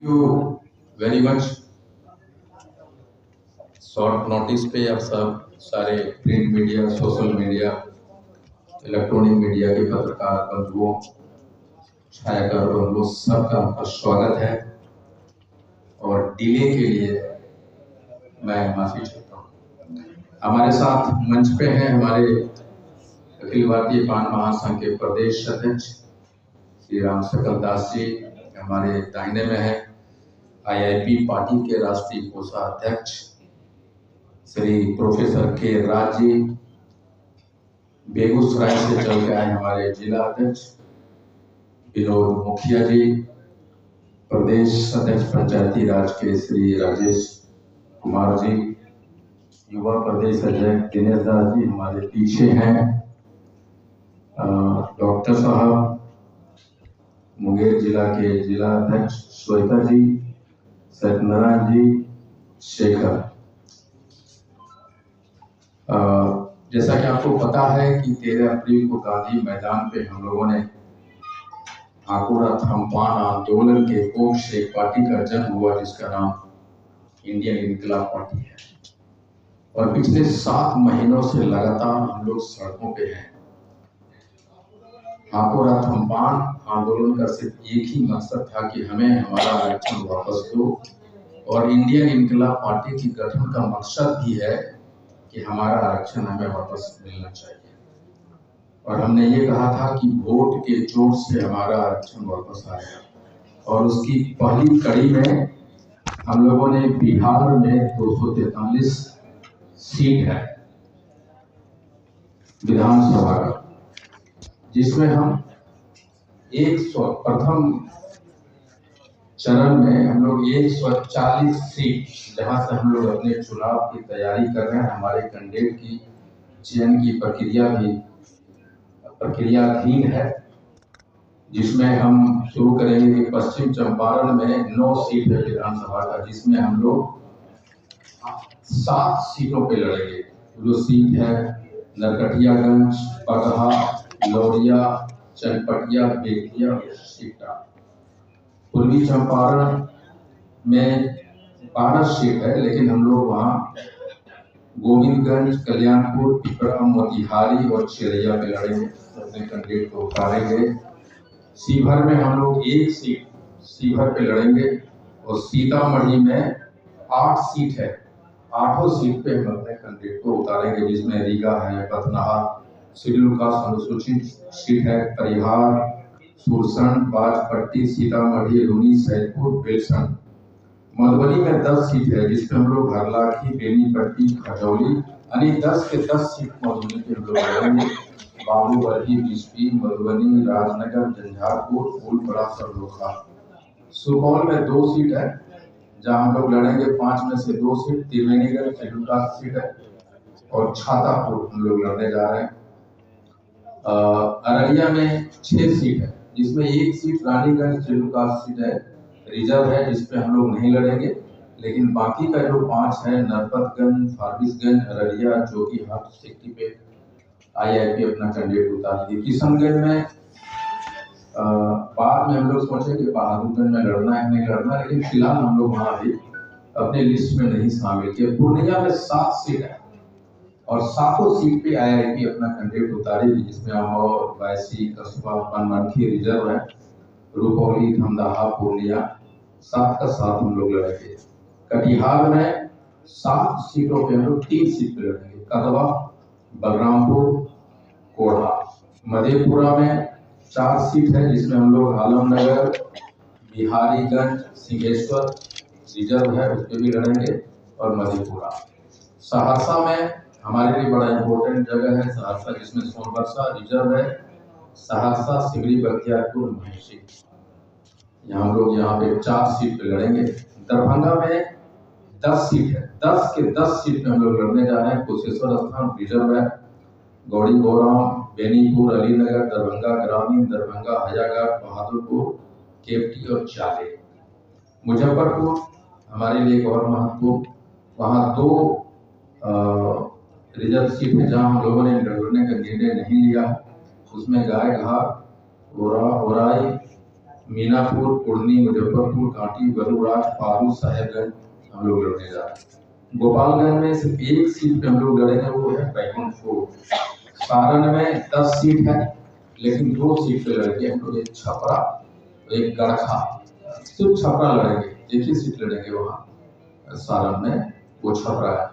You very much. Short notice पे आप सब सारे print media, social media, electronic media के पत्रकार बंधुओं, छायाकार बंधुओं, सबका आपका स्वागत है और डिले के लिए मैं माफी चाहता हूँ। हमारे साथ मंच पे हैं हमारे अखिल भारतीय पान महासंघ के प्रदेश अध्यक्ष श्री राम सकल दास जी, हमारे दाहिने में है IIP पार्टी के राष्ट्रीय कोषाध्यक्ष श्री प्रोफेसर के राज जी, बेगूसराय से चल के आए हमारे जिला अध्यक्ष विनोद मुखिया जी, प्रदेश अध्यक्ष पंचायती राज के श्री राजेश कुमार जी, युवा प्रदेश अध्यक्ष दिनेश दास जी हमारे पीछे हैं, डॉक्टर साहब, मुंगेर जिला के जिला अध्यक्ष श्वेता जी, सत्यनारायण जी, शेखर। जैसा कि आपको पता है कि 13 अप्रैल को गांधी मैदान पे हम लोगों ने आकुरत हमपान आंदोलन के कोख से पार्टी का जन्म हुआ जिसका नाम इंडियन इनकलाब पार्टी है और पिछले 7 महीनों से लगातार हम लोग सड़कों पे हैं। आकुरत हमपान आंदोलन का सिर्फ एक ही मकसद था कि हमें हमारा आरक्षण वापस दो और इंडियन इनकलाब पार्टी की गठन का मकसद भी है कि हमारा आरक्षण हमें वापस मिलना चाहिए और हमने ये कहा था कि वोट के जोर से हमारा आरक्षण वापस आएगा और उसकी पहली कड़ी में हम लोगों ने बिहार में 243 सीट है विधानसभा का, जिसमें हम प्रथम चरण में हम लोग 140 सीट, जहां से हम लोग अपने चुनाव की तैयारी कर रहे हैं। हमारे कैंडिडेट की चयन की प्रक्रियाधीन है, जिसमें हम शुरू करेंगे कि पश्चिम चंपारण में 9 सीट है विधानसभा का, जिसमें हम लोग 7 सीटों पे लड़ेंगे। जो सीट है नरकटियागंज, बगहा, लौरिया, चनपटिया, बेतिया, सीटा। पूर्वी चंपारण में 12 सीट है, लेकिन हम लोग वहाँ गोविंदगंज, कल्याणपुर, पिपरा, मोतिहारी और चिरैया पे लड़ेंगे, अपने कैंडिडेट को उतारेंगे। सीभर में हम लोग 1 सीट सीभर पे लड़ेंगे और सीतामढ़ी में 8 सीट है, 8 सीट पे हम अपने कैंडिडेट को उतारेंगे, जिसमें रीगा है, बथनाहा, शेड्यूल कास्ट अनुसूचित सीट है, परिहार, सुरसंड, बाजपट्टी, सीतामढ़ी, रूनी, सैदपुर, बेलसंड। मधुबनी में 10 सीट है, जिसमें हम लोग हरलाखी, बेनीपट्टी, खजौली, यानी 10 के 10 सीट मधुबनी के हम लोग लड़ेंगे। बाबूबरही, बिस्फी, मधुबनी, राजनगर, झंझारपुर, फूलपड़ा, सरलोखा। सुपौल में 2 सीट है, जहां हम लोग लड़ेंगे 5 में से 2 सीट, त्रिवेणीगढ़ शेड्यूल कास्ट सीट है और छातापुर हम लोग लड़ने जा रहे हैं। अररिया में 6 सीट है, जिसमें 1 seat Raniganj schedule caste seat है, रिजर्व है, जिसपे हम लोग नहीं लड़ेंगे, लेकिन बाकी का जो 5 है नरपतगंज, फारबिसगंज, अररिया, जोकीहाट सिटी पे IIP अपना कैंडिडेट उतारेगी। किशनगंज में बाद में हम लोग सोचे कि बहादुरगंज में लड़ना है नहीं लड़ना, लेकिन फिलहाल हम लोग वहाँ भी अपने लिस्ट में नहीं शामिल किए। पूर्णिया में 7 सीट है और 7 सीट पे IIP अपना कैंडिडेट उतारेगी, जिसमें अमौर, बैसी, कस्बा, बनमनखी रिजर्व है, रुपौली, धमदाहा, पूर्णिया, 7 का 7 हम लोग लड़ेंगे। कटिहार में 7 सीटों पे हम लोग 3 सीट पे लड़ेंगे, कदवा, बलरामपुर, कोढ़ा। मधेपुरा में 4 सीट है, जिसमें हम लोग आलमनगर, बिहारीगंज, सिंहेश्वर रिजर्व है, उस पर भी लड़ेंगे और मधेपुरा। सहरसा में हमारे लिए बड़ा इम्पोर्टेंट जगह है सहरसा, जिसमें सोनबरसा रिजर्व है, सहरसा, सिमरी, बख्तियारपुर, महिषी, हम लोग यहाँ पे 4 सीट पे लड़ेंगे। दरभंगा में 10 सीट है, 10 के 10 सीट पे हम लोग लड़ने जा रहे हैं। कुशेश्वर स्थान रिजर्व है, गौड़ी बोराम, बेनीपुर, अलीनगर, दरभंगा ग्रामीण, दरभंगा हजाघाट, बहादुरपुर, केवटी और चाले। मुजफ्फरपुर हमारे लिए एक और महत्वपूर्ण, वहाँ 2 रिजर्व सीट है, जहाँ हम लोगों ने लड़ने का निर्णय नहीं लिया, उसमें गाय घाट, ओराई, मीनापुर, कुर्नी, मुजफ्फरपुर, कांटी, बलूराज, पारू, साहेबगंज हम लोग लड़ने जा रहे हैं। गोपालगंज में सिर्फ एक सीट पे हम लोग लड़ेंगे, वो है बैकुंठपुर। सारण में 10 सीट है, लेकिन 2 सीट पे लड़ेंगे हम लोग, एक छपरा, एक गड़खा। सिर्फ छपरा लड़ेंगे, एक ही सीट लड़ेंगे वहाँ सारण में, वो छपरा है।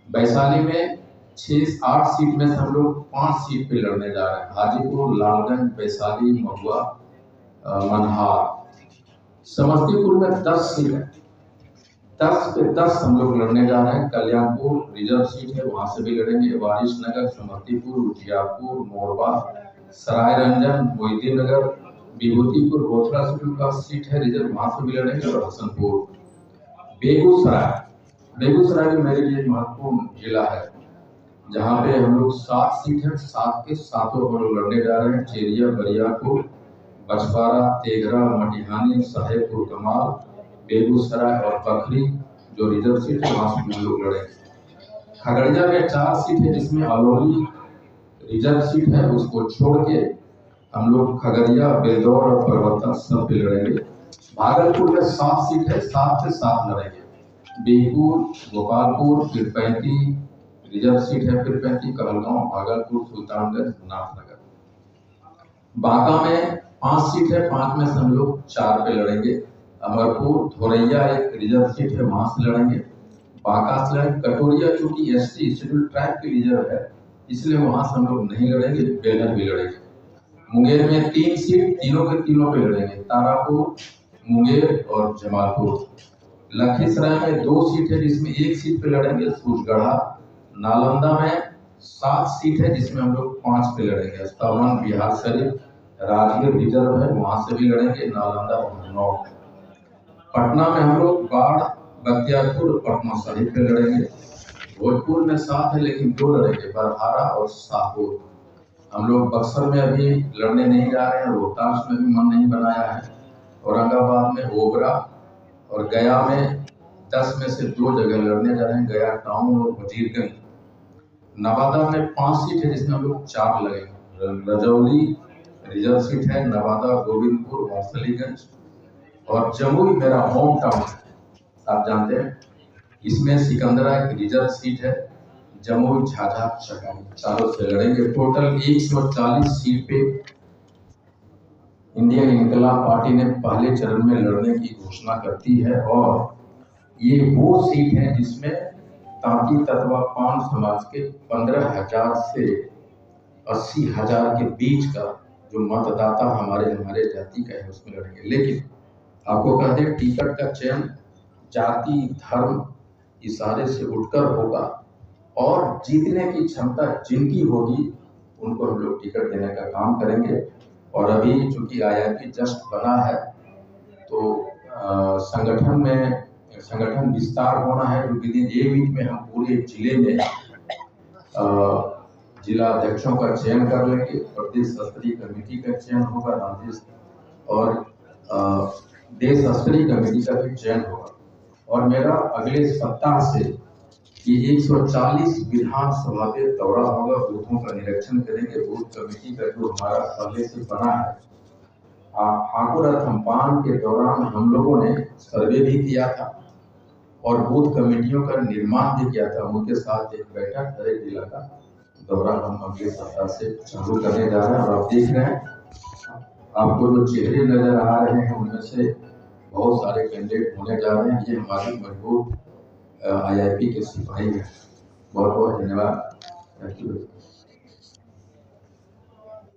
वैशाली में 6-8 सीट में से हम लोग 5 सीट पे लड़ने जा रहे हैं। हाजीपुर, लालगंज, वैशाली, महुआ, मनहार। समस्तीपुर में 10 सीट है, 10 पे 10 हम लोग लड़ने जा रहे हैं। कल्याणपुर रिजर्व सीट है, वहां से भी लड़ेंगे। वारिसनगर, समस्तीपुर, उजियारपुर, मोरबा, सरायरंजन, मोहिद्दीननगर, विभूतिपुर, रोसड़ा का सीट है रिजर्व, वहां से भी लड़ेंगे। और हसनपुर। बेगूसराय, बेगूसराय भी मेरे लिए महत्वपूर्ण जिला है, जहाँ पे हम लोग 7 सीट है, 7 के 7 हम लोग लड़ने जा रहे हैं। चेरिया, बरियापुर, बछवाड़ा, तेघरा, मटिहानी, साहेबपुर कमाल, बेगूसराय और बखरी जो रिजर्व सीट है, वहां से हम लोग लड़ेंगे। खगड़िया में 4 सीट है, जिसमें अलौली रिजर्व सीट है, उसको छोड़ के हम लोग खगड़िया, बेलदौर और परबत्ता सब पे लड़ेंगे। भागलपुर में 7 सीट है, 7 से 7 लड़ेंगे। बीरपुर, गोपालपुर, पीरपैंती रिजर्व सीट है, पीरपैंती, कहलगांव, भागलपुर, सुल्तानगंज, नाथनगर। बांका में 5 सीट है, 5 में से हम लोग 4 पे लड़ेंगे। अमरपुर, धोरैया एक रिजर्व सीट है, वहां से लड़ेंगे। बांका से लड़ेंगे। कटोरिया चूंकि एसटी शेड्यूल ट्राइब की रिजर्व है, इसलिए वहां से हम लोग नहीं लड़ेंगे, बेलहर भी लड़ेंगे। मुंगेर में 3 सीट, तीनों के तीनों पे लड़ेंगे। तारापुर, मुंगेर और जमालपुर। लखीसराय में 2 सीट है, जिसमें 1 सीट पे लड़ेंगे, सूरजगढ़ा। नालंदा में 7 सीट है, जिसमें हम लोग 5 पे लड़ेंगे। तवन, बिहार शरीफ, राजगीर रिजर्व है, वहां से भी लड़ेंगे। नालंदा और नौट। पटना में हम लोग बाढ़, बख्तियारपुर, पटना शरीफ पे लड़ेंगे। भोजपुर में 7 है, लेकिन 2 लड़ेंगे, बरहारा और शाहपुर। हम लोग बक्सर में अभी लड़ने नहीं जा रहे हैं, रोहतास में भी मन नहीं बनाया है। औरंगाबाद में ओबरा और गया में 10 में से 2 जगह लड़ने जा रहे हैं, गया टाउन और वजीरगंज। नवादा में 5 सीट है, जिसमें हम लोग 4 लगेंगे। रजौली रिजर्व सीट है, नवादा, गोविंदपुर, वासलीगंज और जमुई मेरा होम टाउन है, आप जानते हैं। इसमें सिकंदरा एक रिजर्व सीट है, जमुई, झाझा, चकाई, चारों से लड़ेंगे। टोटल 140 सीट पे इंडियन इनकलाब पार्टी ने पहले चरण में लड़ने की घोषणा करती है, और ये वो सीट है जिसमें तांती तत्वा पान समाज के 15,000 से 80,000 के बीच का जो मतदाता हमारे जाति का है, उसमें लड़ेंगे। लेकिन आपको कह दें, टिकट का चयन जाति, धर्म, इशारे से उठकर होगा, और जीतने की क्षमता जिनकी होगी उनको हम लोग टिकट देने का काम करेंगे। और अभी चूंकि IIP जस्ट बना है, तो संगठन विस्तार होना है, जो विदिन 1 वीक में हम पूरे जिले में जिला अध्यक्षों का चयन कर लेंगे। प्रदेश स्तरीय कमेटी का चयन होगा, राज्य और देश स्तरीय कमेटी का भी चयन होगा। और मेरा अगले सप्ताह से ये 140 विधानसभा पे दौरा होगा, बूथों का निरीक्षण करेंगे। बूथ कमेटी का जो हमारा पहले से बना है, हाकुड़ थम्पान के दौरान हम लोगों ने सर्वे भी किया था और बूथ कमेटियों का निर्माण भी किया था। उनके साथ एक बैठक, हर एक जिला का दौरा हम अगले सप्ताह से चालू करने जा रहे हैं। और आप देख रहे हैं, आपको जो चेहरे नजर आ रहे हैं, उनमें से बहुत सारे कैंडिडेट होने जा रहे हैं। ये हमारी मजबूत IIP के सिपाही हैं। बहुत बहुत धन्यवाद।